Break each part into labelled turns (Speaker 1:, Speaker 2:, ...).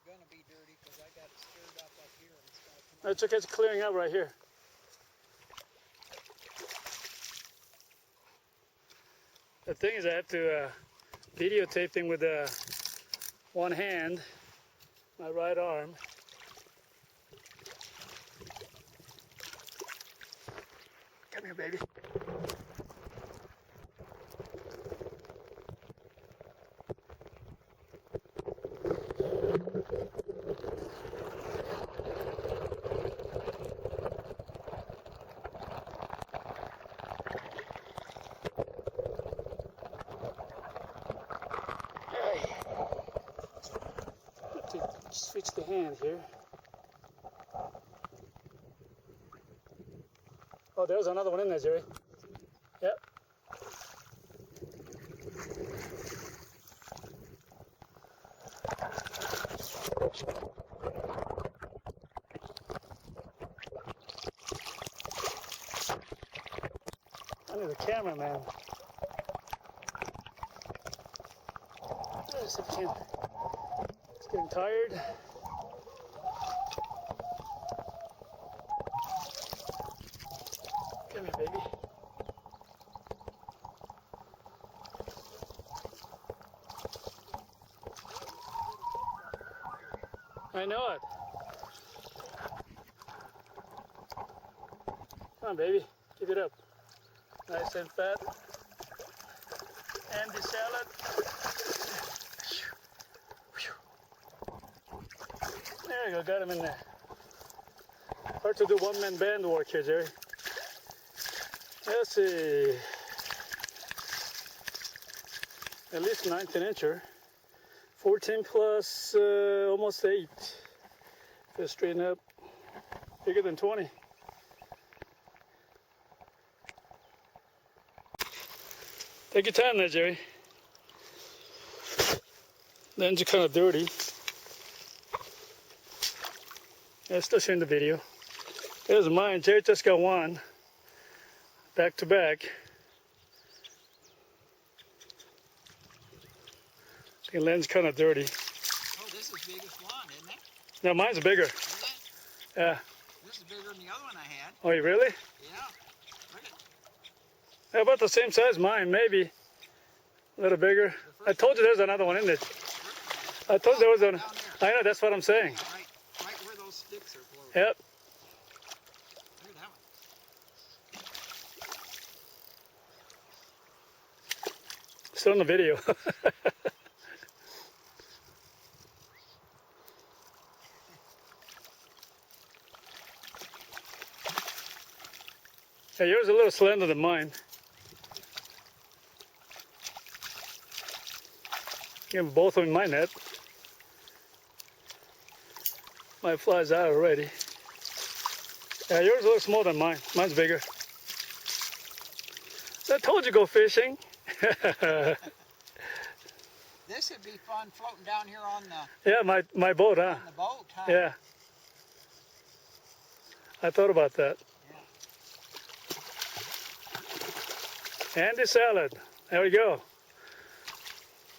Speaker 1: gonna be dirty because I got it stirred up here and it's gonna come out.
Speaker 2: It's okay, it's clearing up right here. The thing is I have to videotape thing with one hand, my right arm. Come here, baby. Switch the hand here. Oh, there's another one in there, Jerry. Yep. I need a cameraman. Let's see if we can. It's getting tired. Come here, baby. I know it. Come on, baby. Keep it up. Nice and fat. And the salad. There you go. Got him in there. Hard to do one-man band work here, Jerry. Let's see. At least 19-incher. 14 plus almost 8. Just straighten up. Bigger than 20. Take your time there, Jerry. The ends are kind of dirty. Yeah, still showing the video. There's mine. Jerry just got one. Back to back. The lens kind of dirty.
Speaker 1: Oh, this is biggest one, isn't it?
Speaker 2: No, mine's bigger.
Speaker 1: Is it?
Speaker 2: Yeah.
Speaker 1: This is bigger than the other one I had.
Speaker 2: Oh, you really?
Speaker 1: Yeah. Look at
Speaker 2: Yeah, about the same size mine, maybe. A little bigger. I told you there's another one in it. I told you there was one. I know, that's what I'm saying.
Speaker 1: right where those sticks are floating.
Speaker 2: Yep.
Speaker 1: Look at that one.
Speaker 2: Still in the video. Yeah, yours is a little slender than mine. You have both of them in my net. My fly's out already. Yeah, yours looks smaller than mine. Mine's bigger. I told you go fishing.
Speaker 1: This would be fun floating down here on the
Speaker 2: Yeah, my boat, huh?
Speaker 1: on the boat, huh?
Speaker 2: Yeah. I thought about that.
Speaker 1: Yeah.
Speaker 2: And the salad. There we go.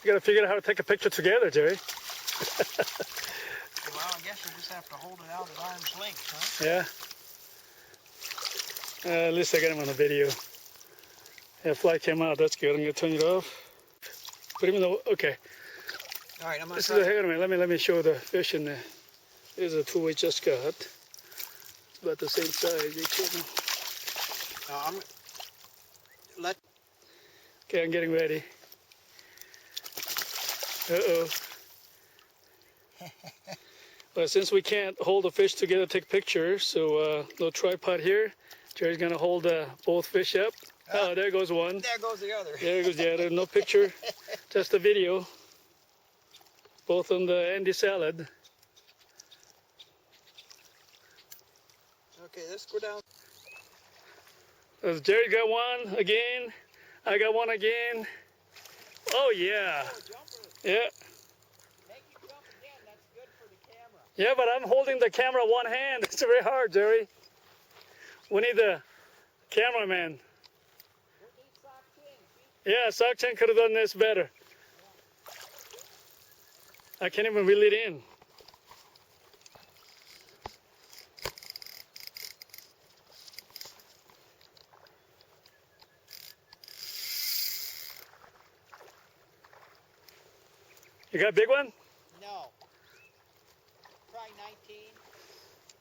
Speaker 2: You gotta figure out how to take a picture together, Jerry.
Speaker 1: Well, I guess you just have to hold it out at arm's length, huh?
Speaker 2: Yeah. At least I got him on the video. Yeah, fly came out. That's good. I'm gonna turn it off. Put him in the. Okay.
Speaker 1: All right, I'm gonna.
Speaker 2: This is a, hang on a minute. Let me show the fish in there. Here's a 2 we just got. It's about the same size. You kidding? Okay, I'm getting ready. Uh-oh. Well, since we can't hold the fish together, take pictures, so no tripod here. Jerry's gonna hold both fish up. Oh, there goes one.
Speaker 1: There goes the other.
Speaker 2: There goes the other. No picture, just a video. Both on the Andy salad.
Speaker 1: Okay, let's go down.
Speaker 2: Jerry got one again. I got one again. Oh yeah.
Speaker 1: Oh, jumper.
Speaker 2: Yeah.
Speaker 1: Make you jump again. That's good for the camera.
Speaker 2: Yeah, but I'm holding the camera one hand. It's very hard, Jerry. We need the cameraman. Yeah, Sock Chen could have done this better. I can't even reel it in. You got a big one?
Speaker 1: No. Probably 19,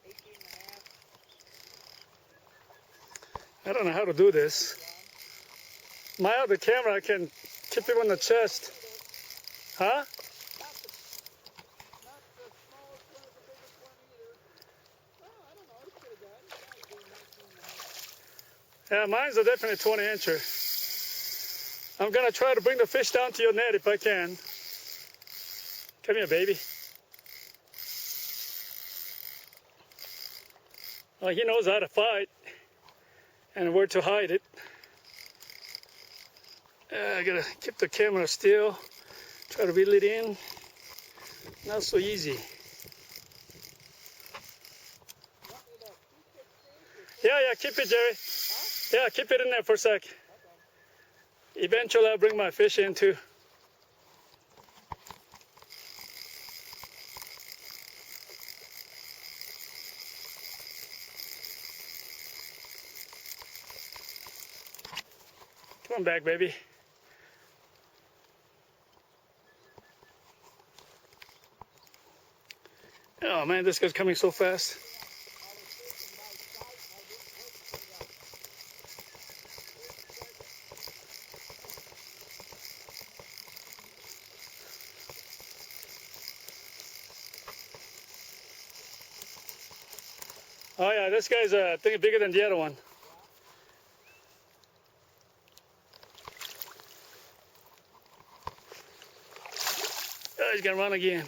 Speaker 1: 18 and a half.
Speaker 2: I don't know how to do this. My other camera, I can tip him on the chest. Huh?
Speaker 1: Not the smallest one, the biggest one either. Oh, I don't know. He could have got it. Probably 19 and a half.
Speaker 2: Yeah, mine's a definitely 20 incher. I'm gonna try to bring the fish down to your net if I can. Come here, baby. Well, he knows how to fight and where to hide it. I gotta keep the camera still. Try to reel it in. Not so easy. Yeah, keep it, Jerry. Yeah, keep it in there for a sec. Eventually, I'll bring my fish in too. Come on back, baby. Oh man, this guy's coming so fast. Oh yeah, this guy's I think bigger than the other one. Oh, he's gonna run again.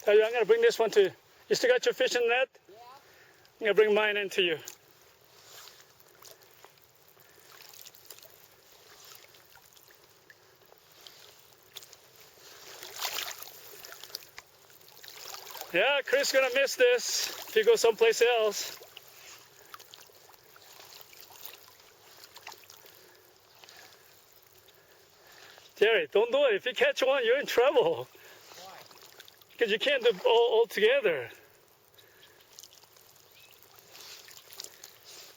Speaker 2: Oh, yeah, I'm gonna bring this one too. You still got your fish in the net?
Speaker 1: Yeah.
Speaker 2: I'm gonna bring mine into you. Yeah, Chris is gonna miss this if you go someplace else. Jerry, don't do it. If you catch one, you're in trouble.
Speaker 1: Why?
Speaker 2: Because you can't do it all together.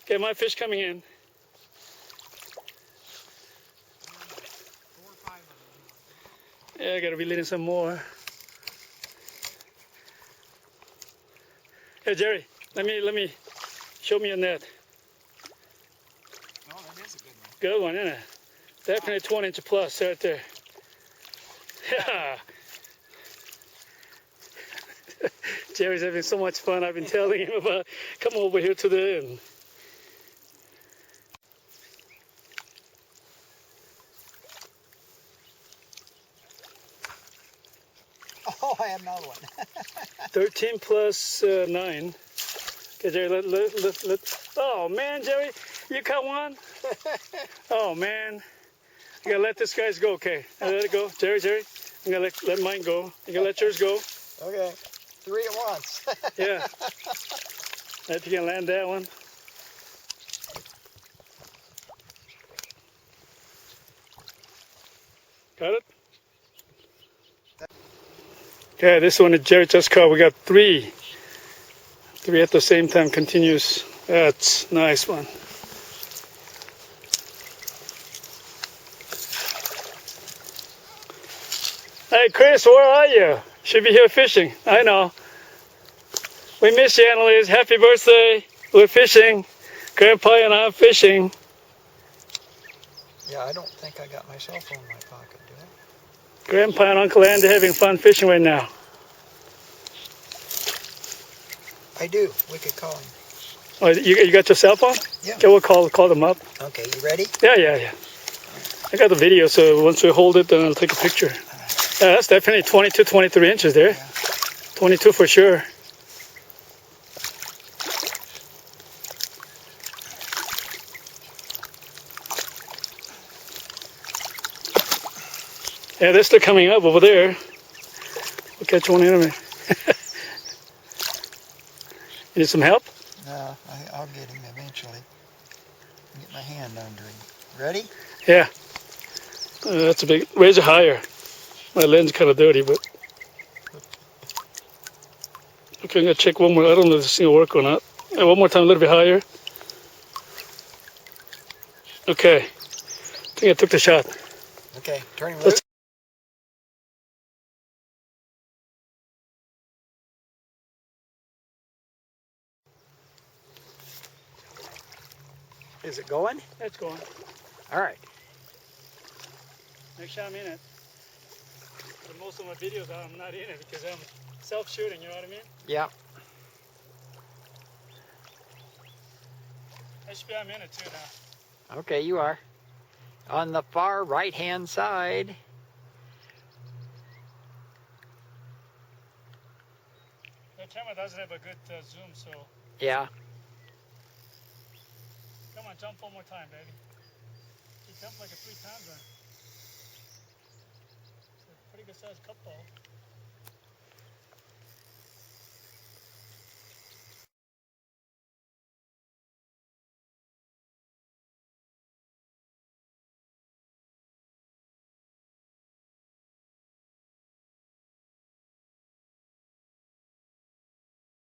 Speaker 2: Okay, my fish coming in.
Speaker 1: 4 or 5 of them.
Speaker 2: Yeah, I gotta be leading some more. Hey Jerry, let me show me your net.
Speaker 1: Oh, that is a good one.
Speaker 2: Good one, isn't it? Definitely 20 inch plus right there. Yeah. Jerry's having so much fun. I've been telling him about come over here to the end.
Speaker 1: Oh, I have another one.
Speaker 2: 13 plus 9. Okay, Jerry, let. Oh man, Jerry, you caught one? Oh man, you gotta let this guy's go. Okay, I let it go, Jerry. I'm gonna let mine go. You gotta let yours go.
Speaker 1: Okay, 3 at once.
Speaker 2: Yeah. If you can land that one. Got it? Okay, this one is Jerry just caught. We got 3. 3 at the same time, continuous. That's a nice one. Hey Chris, where are you? Should be here fishing. I know. We miss you, Annalise. Happy birthday. We're fishing. Grandpa and I'm fishing.
Speaker 1: Yeah, I don't think I got my cell phone in my pocket, do I?
Speaker 2: Grandpa and Uncle Andy having fun fishing right now.
Speaker 1: I do. We could call him.
Speaker 2: Oh, you got your cell phone?
Speaker 1: Yeah.
Speaker 2: Okay, we'll call them up.
Speaker 1: Okay, you ready?
Speaker 2: Yeah. I got the video, so once we hold it, then I'll take a picture. Yeah, that's definitely 22, 23 inches there.
Speaker 1: Yeah.
Speaker 2: 22 for sure. Yeah, they're still coming up over there. We'll catch one in a minute. You need some help?
Speaker 1: No, I'll get him eventually. Get my hand under him. Ready?
Speaker 2: Yeah. That's a big. Raise it higher. My lens kind of dirty, but. Okay, I'm gonna check one more. I don't know if this thing will work or not. One more time, a little bit higher. Okay. I think I took the shot.
Speaker 1: Okay, turn him loose.
Speaker 3: Is it going?
Speaker 2: It's going.
Speaker 3: All right.
Speaker 2: Make sure I'm in it. But most of my videos, I'm not in it because I'm self-shooting, you know what I mean?
Speaker 3: Yeah.
Speaker 2: I'm in it too now.
Speaker 3: Okay, you are. On the far right-hand side.
Speaker 2: The camera doesn't have a good zoom, so
Speaker 3: Yeah.
Speaker 2: come on, jump one more time, baby. You jumped like 3 times then. It's a pretty good sized cup ball.